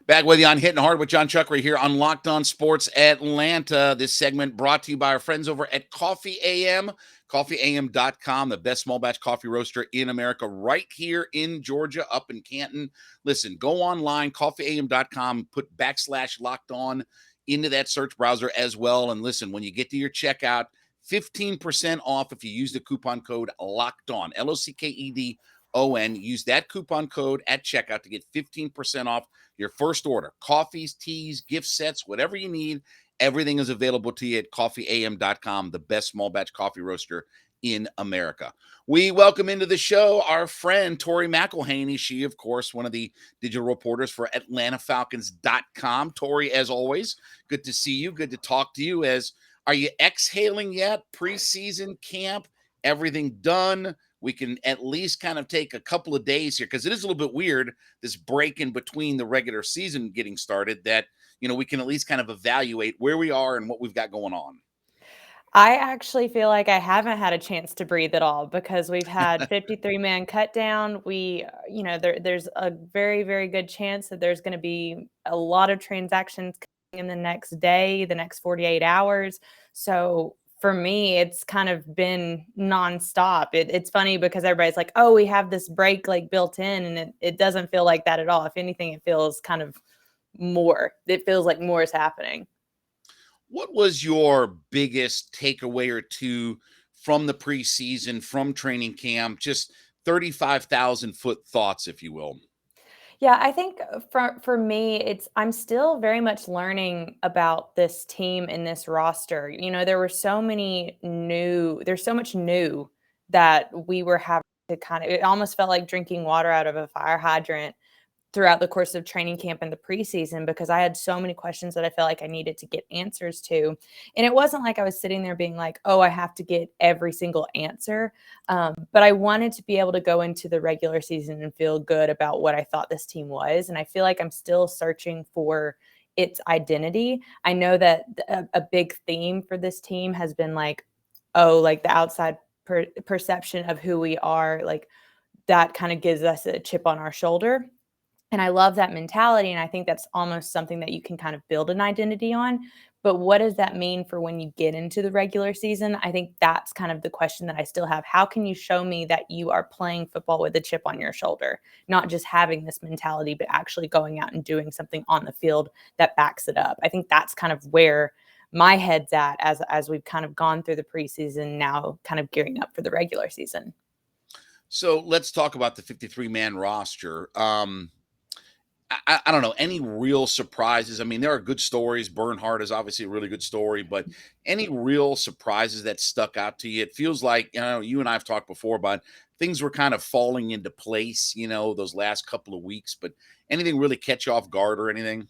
Back with you on Hittin Hard with Jon Chuckery here on Locked On Sports Atlanta. This segment brought to you by our friends over at Coffee AM, coffeeam.com, the best small batch coffee roaster in America, right here in Georgia, up in Canton. Listen, go online, coffeeam.com, put /locked on into that search browser as well. And listen, when you get to your checkout, 15% off if you use the coupon code Locked On, LOCKEDON. Use that coupon code at checkout to get 15% off your first order. Coffees, teas, gift sets, whatever you need, everything is available to you at coffeeam.com, the best small batch coffee roaster in America. We welcome into the show our friend Tori McElhaney. She, of course, one of the digital reporters for AtlantaFalcons.com. Tori, as always, good to see you. Good to talk to you. Are you exhaling yet? Preseason camp, everything done? We can at least kind of take a couple of days here because it is a little bit weird, this break in between the regular season getting started, that, we can at least kind of evaluate where we are and what we've got going on. I actually feel like I haven't had a chance to breathe at all because we've had 53-man cut down. There's a very, very good chance that there's going to be a lot of transactions coming in the next day, the next 48 hours. So for me, it's kind of been nonstop. It's funny because everybody's like, oh, we have this break like built in, and it doesn't feel like that at all. If anything, it feels kind of more. It feels like more is happening. What was your biggest takeaway or two from the preseason, from training camp, just 35,000-foot thoughts, if you will? Yeah, I think for me, I'm still very much learning about this team and this roster. There's so much new that we were having to it almost felt like drinking water out of a fire hydrant throughout the course of training camp and the preseason, because I had so many questions that I felt like I needed to get answers to. And it wasn't like I was sitting there being like, oh, I have to get every single answer. But I wanted to be able to go into the regular season and feel good about what I thought this team was. And I feel like I'm still searching for its identity. I know that a big theme for this team has been like, oh, like the outside perception of who we are, like that kind of gives us a chip on our shoulder. And I love that mentality. And I think that's almost something that you can kind of build an identity on. But what does that mean for when you get into the regular season? I think that's kind of the question that I still have. How can you show me that you are playing football with a chip on your shoulder, not just having this mentality, but actually going out and doing something on the field that backs it up? I think that's kind of where my head's at as we've kind of gone through the preseason, now kind of gearing up for the regular season. So let's talk about the 53-man roster. I don't know, any real surprises? I mean, there are good stories. Bernhardt is obviously a really good story, but any real surprises that stuck out to you? It feels like, you and I have talked before about things were kind of falling into place, those last couple of weeks, but anything really catch you off guard or anything?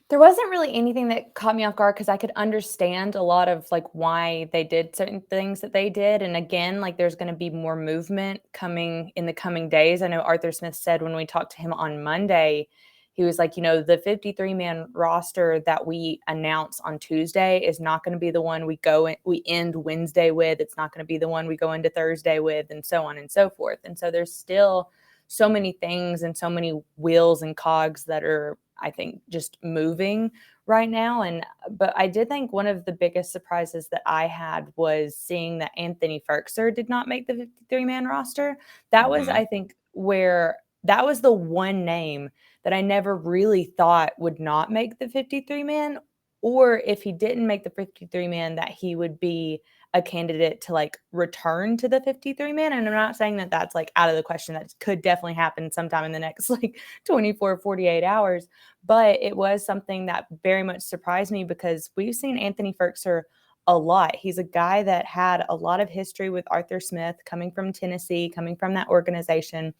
There wasn't really anything that caught me off guard because I could understand a lot of like why they did certain things that they did. And again, like there's going to be more movement coming in the coming days. I know Arthur Smith said when we talked to him on Monday, he was like, the 53-man roster that we announce on Tuesday is not going to be the one we end Wednesday with. It's not going to be the one we go into Thursday with, and so on and so forth. And so there's still so many things and so many wheels and cogs that are, I think, just moving right now. But I did think one of the biggest surprises that I had was seeing that Anthony Firkser did not make the 53-man roster. That was, I think, that was the one name that I never really thought would not make the 53-man, or if he didn't make the 53-man, that he would be a candidate to like return to the 53-man. And I'm not saying that that's like out of the question. That could definitely happen sometime in the next like 24, 48 hours. But it was something that very much surprised me because we've seen Anthony Firkser a lot. He's a guy that had a lot of history with Arthur Smith, coming from Tennessee, coming from that organization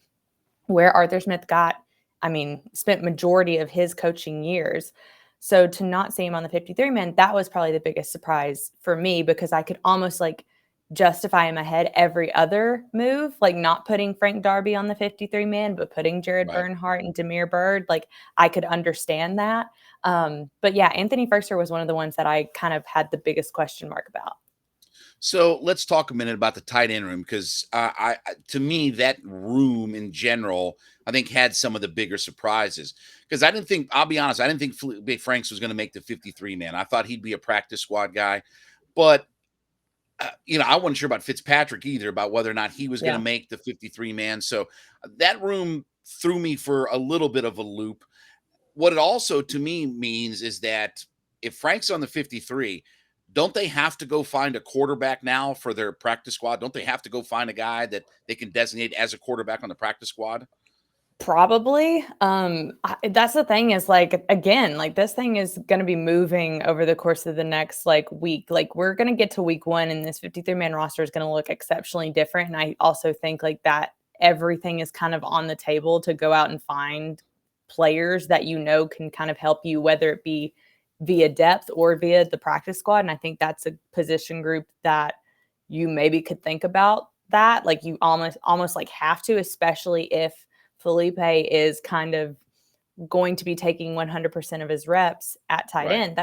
where Arthur Smith spent majority of his coaching years. So to not see him on the 53-man, that was probably the biggest surprise for me, because I could almost like justify in my head every other move, like not putting Frank Darby on the 53-man, but putting Jared Bernhardt and Damiere Byrd. Like I could understand that. But yeah, Anthony Firkser was one of the ones that I kind of had the biggest question mark about. So let's talk a minute about the tight end room because to me, that room in general, I think had some of the bigger surprises. Because I didn't think, I'll be honest, I didn't think Big Franks was going to make the 53 man. I thought he'd be a practice squad guy, but I wasn't sure about Fitzpatrick either about whether or not he was going to Yeah. make the 53 man. So that room threw me for a little bit of a loop. What it also to me means is that if Frank's on the 53, don't they have to go find a quarterback now for their practice squad? Don't they have to go find a guy that they can designate as a quarterback on the practice squad? Probably. That's the thing is like, again, like this thing is going to be moving over the course of the next like week. Like we're going to get to week 1 and this 53-man roster is going to look exceptionally different. And I also think like that everything is kind of on the table to go out and find players that can kind of help you, whether it be via depth or via the practice squad. And I think that's a position group that you maybe could think about that. Like you almost like have to, especially if Felipe is kind of going to be taking 100% of his reps at tight Right. end.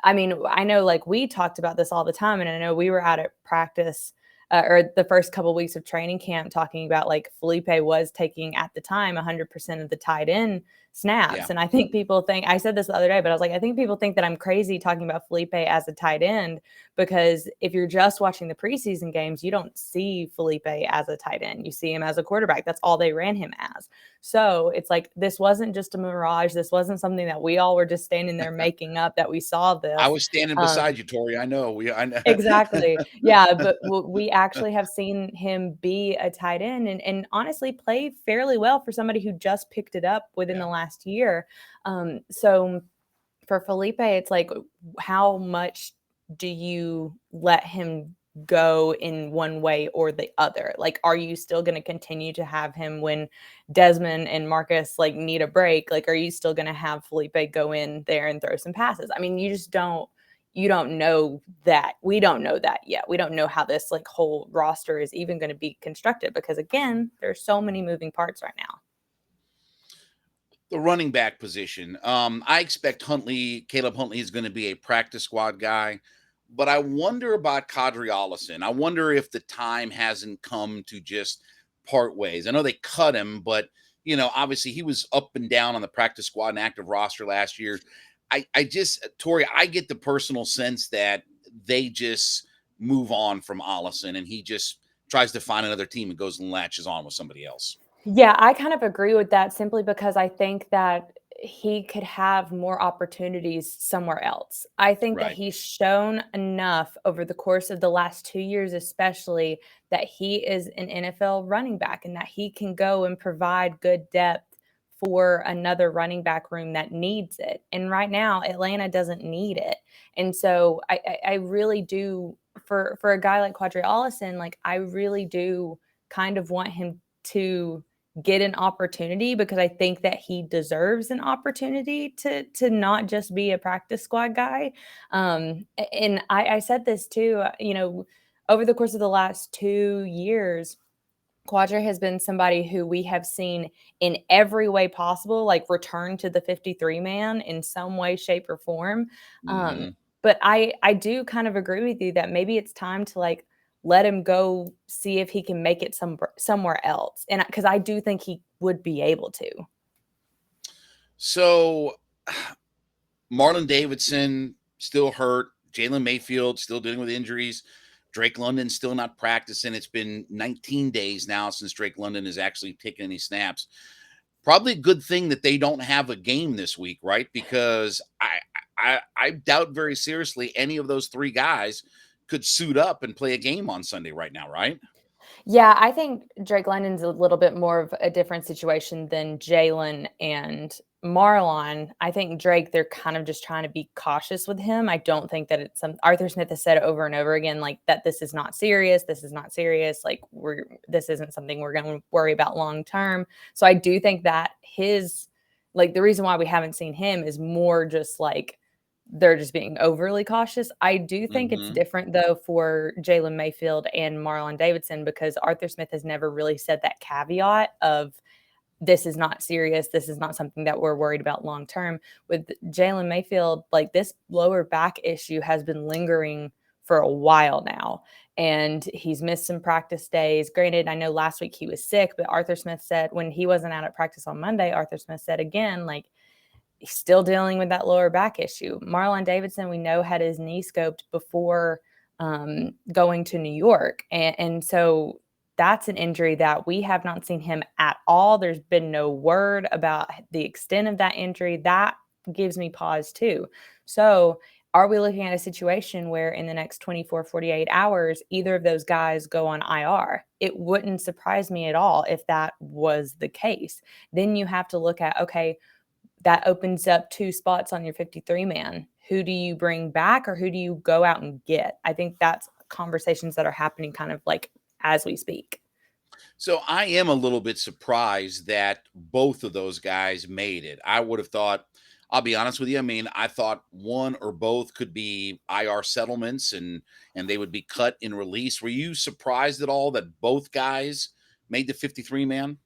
I know like we talked about this all the time, and I know we were out at practice or the first couple of weeks of training camp talking about like Felipe was taking at the time 100% of the tight end snaps. Yeah. And I think people think, I said this the other day, but I was like, I think people think that I'm crazy talking about Felipe as a tight end because if you're just watching the preseason games, you don't see Felipe as a tight end. You see him as a quarterback. That's all they ran him as. So it's like, this wasn't just a mirage. This wasn't something that we all were just standing there making up that we saw I this. was standing beside you, Tori. I know. I know. Exactly. Yeah, but we actually have seen him be a tight end and honestly play fairly well for somebody who just picked it up within Yeah. the last year. So for Felipe, it's like, how much do you let him go in one way or the other? Like, are you still going to continue to have him when Desmond and Marcus like need a break? Like, are you still going to have Felipe go in there and throw some passes? I mean, you don't know that. We don't know that yet. We don't know how this like whole roster is even going to be constructed because again, there's so many moving parts right now. The running back position. I expect Caleb Huntley is going to be a practice squad guy, but I wonder about Qadree Ollison. I wonder if the time hasn't come to just part ways. I know they cut him, but obviously he was up and down on the practice squad and active roster last year. Tori, I get the personal sense that they just move on from Ollison and he just tries to find another team and goes and latches on with somebody else. Yeah, I kind of agree with that simply because I think that he could have more opportunities somewhere else. I think that Right. he's shown enough over the course of the last 2 years, especially that he is an NFL running back and that he can go and provide good depth for another running back room that needs it. And right now, Atlanta doesn't need it. And so I really do for a guy like Qadree Ollison, like I really do kind of want him to get an opportunity because I think that he deserves an opportunity to not just be a practice squad guy. And I said this too, over the course of the last 2 years, Quadra has been somebody who we have seen in every way possible, like return to the 53 man in some way, shape, or form. Um, Hmm. but I do kind of agree with you that maybe it's time to like let him go see if he can make it somewhere else. And because I do think he would be able to. So Marlon Davidson still hurt. Jalen Mayfield still dealing with injuries. Drake London still not practicing. It's been 19 days now since Drake London has actually taken any snaps. Probably a good thing that they don't have a game this week, right? Because I doubt very seriously any of those three guys could suit up and play a game on Sunday right now, right? Yeah, I think Drake London's a little bit more of a different situation than Jalen and Marlon. I think Drake, they're kind of just trying to be cautious with him. I don't think that it's some Arthur Smith has said over and over again, like that this is not serious. This is not serious. Like this isn't something we're going to worry about long term. So I do think that the reason why we haven't seen him is more just like they're just being overly cautious. I do think it's Hmm. different though for Jalen Mayfield and Marlon Davidson because Arthur Smith has never really said that caveat of this is not serious. This is not something that we're worried about long term. With Jalen Mayfield, like this lower back issue has been lingering for a while now. And he's missed some practice days. Granted, I know last week he was sick, but Arthur Smith said when he wasn't out at practice on Monday, Arthur Smith said again, like, he's still dealing with that lower back issue. Marlon Davidson, we know, had his knee scoped before going to New York. And so that's an injury that we have not seen him at all. There's been no word about the extent of that injury. That gives me pause too. So are we looking at a situation where in the next 24, 48 hours, either of those guys go on IR? It wouldn't surprise me at all if that was the case. Then you have to look at, okay, that opens up 2 spots on your 53-man. Who do you bring back or who do you go out and get? I think that's conversations that are happening kind of like as we speak. So I am a little bit surprised that both of those guys made it. I would have thought, I'll be honest with you. I mean, I thought one or both could be IR settlements and they would be cut and released. Were you surprised at all that both guys made the 53 man?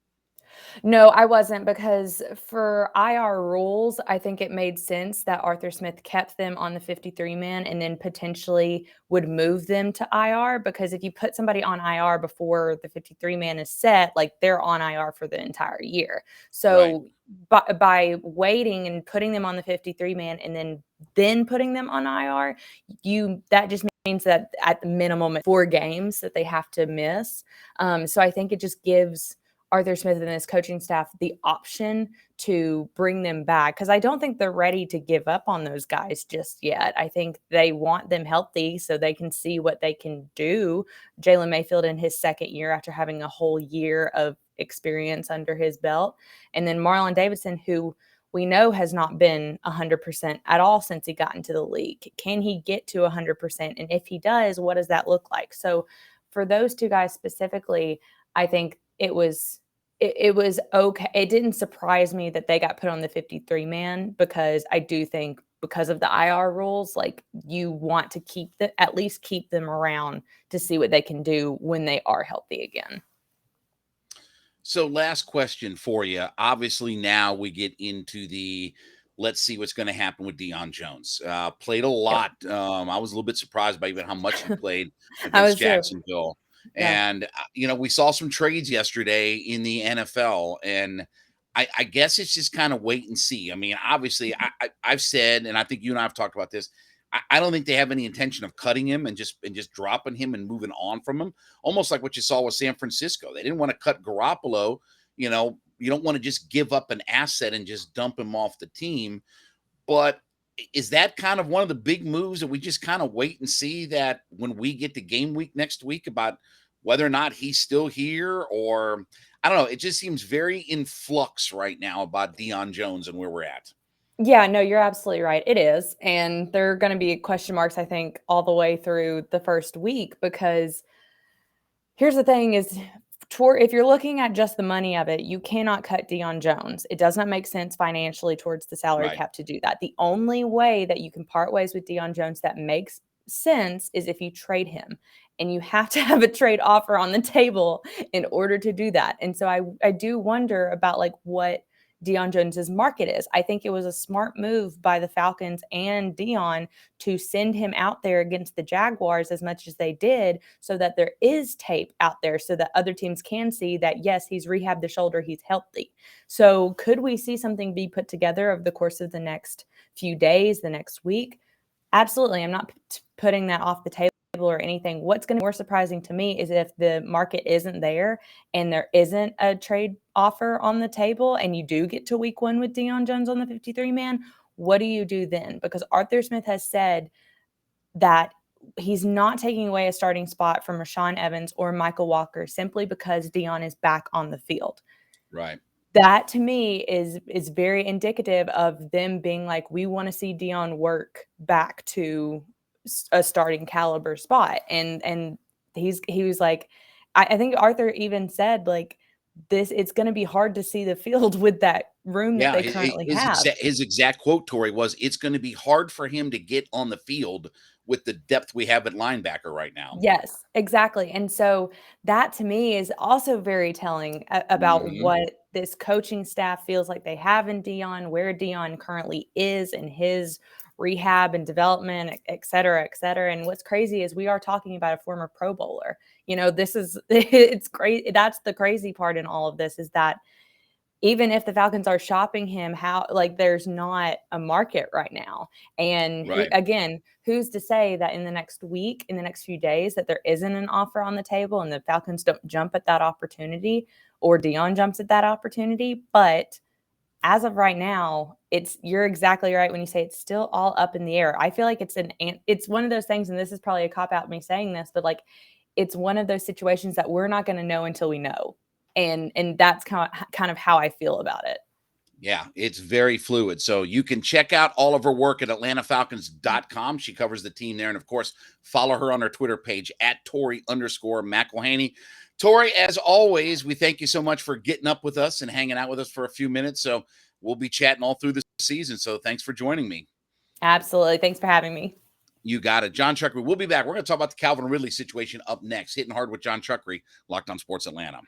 No, I wasn't, because for IR rules, I think it made sense that Arthur Smith kept them on the 53-man and then potentially would move them to IR, because if you put somebody on IR before the 53-man is set, like, they're on IR for the entire year. Right. So by waiting and putting them on the 53-man and then putting them on IR, that just means that at the minimum 4 games that they have to miss. So I think it just gives Arthur Smith and his coaching staff the option to bring them back, because I don't think they're ready to give up on those guys just yet. I think they want them healthy so they can see what they can do. Jalen Mayfield in his second year after having a whole year of experience under his belt. And then Marlon Davidson, who we know has not been 100% at all since he got into the league. Can he get to 100%? And if he does, what does that look like? So for those 2 guys specifically, I think it was okay. It didn't surprise me that they got put on the 53-man, because I do think because of the IR rules, like, you want to at least keep them around to see what they can do when they are healthy again. So last question for you. Obviously, now we get into the let's see what's going to happen with Dion Jones. Played a Yep. lot. I was a little bit surprised by even how much he played I against was too. Jacksonville. Yeah. And we saw some trades yesterday in the NFL, and I guess it's just kind of wait and see. I mean, obviously, I've said, and I think you and I have talked about this. I don't think they have any intention of cutting him and just dropping him and moving on from him. Almost like what you saw with San Francisco. They didn't want to cut Garoppolo. You don't want to just give up an asset and just dump him off the team. But is that kind of one of the big moves that we just kind of wait and see that when we get to game week next week about whether or not he's still here? Or I don't know. It just seems very in flux right now about Dion Jones and where we're at. Yeah, no, you're absolutely right. It is. And there are going to be question marks, I think, all the way through the first week, because here's the thing is, if you're looking at just the money of it, you cannot cut Dion Jones. It does not make sense financially towards the salary Right. cap to do that. The only way that you can part ways with Dion Jones that makes sense is if you trade him. And you have to have a trade offer on the table in order to do that. And so I do wonder about, like, what Dion Jones's market is. I think it was a smart move by the Falcons and Dion to send him out there against the Jaguars as much as they did, so that there is tape out there so that other teams can see that, yes, he's rehabbed the shoulder, he's healthy. So could we see something be put together over the course of the next few days, the next week? Absolutely. I'm not putting that off the table or anything. What's going to be more surprising to me is if the market isn't there and there isn't a trade offer on the table and you do get to week 1 with Dion Jones on the 53-man, what do you do then? Because Arthur Smith has said that he's not taking away a starting spot from Rashaan Evans or Michael Walker simply because Dion is back on the field. Right. That to me is very indicative of them being like, we want to see Dion work back to a starting caliber spot. And he was like, I think Arthur even said, like, it's going to be hard to see the field with that room that Yeah, they currently have. his exact quote, Tori, was, "It's going to be hard for him to get on the field with the depth we have at linebacker right now." Yes, exactly. And so that to me is also very telling about Mhm. what this coaching staff feels like they have in Dion, where Dion currently is in his rehab and development, et cetera, et cetera. And what's crazy is we are talking about a former Pro Bowler. This is, it's great. That's the crazy part in all of this, is that even if the Falcons are shopping him, there's not a market right now. And again, who's to say that in the next week, in the next few days, that there isn't an offer on the table and the Falcons don't jump at that opportunity, or Dion jumps at that opportunity. But as of right now, you're exactly right when you say it's still all up in the air. I feel like it's one of those things, and this is probably a cop out me saying this, but like, it's one of those situations that we're not going to know until we know. And that's kind of how I feel about it. Yeah, it's very fluid. So you can check out all of her work at AtlantaFalcons.com. She covers the team there. And of course, follow her on her Twitter page at Tori_McElhaney. Tori, as always, we thank you so much for getting up with us and hanging out with us for a few minutes. So we'll be chatting all through the season. So thanks for joining me. Absolutely. Thanks for having me. You got it. Jon Chuckery. We'll be back. We're going to talk about the Calvin Ridley situation up next. Hittin Hard with Jon Chuckery, Locked on Sports Atlanta.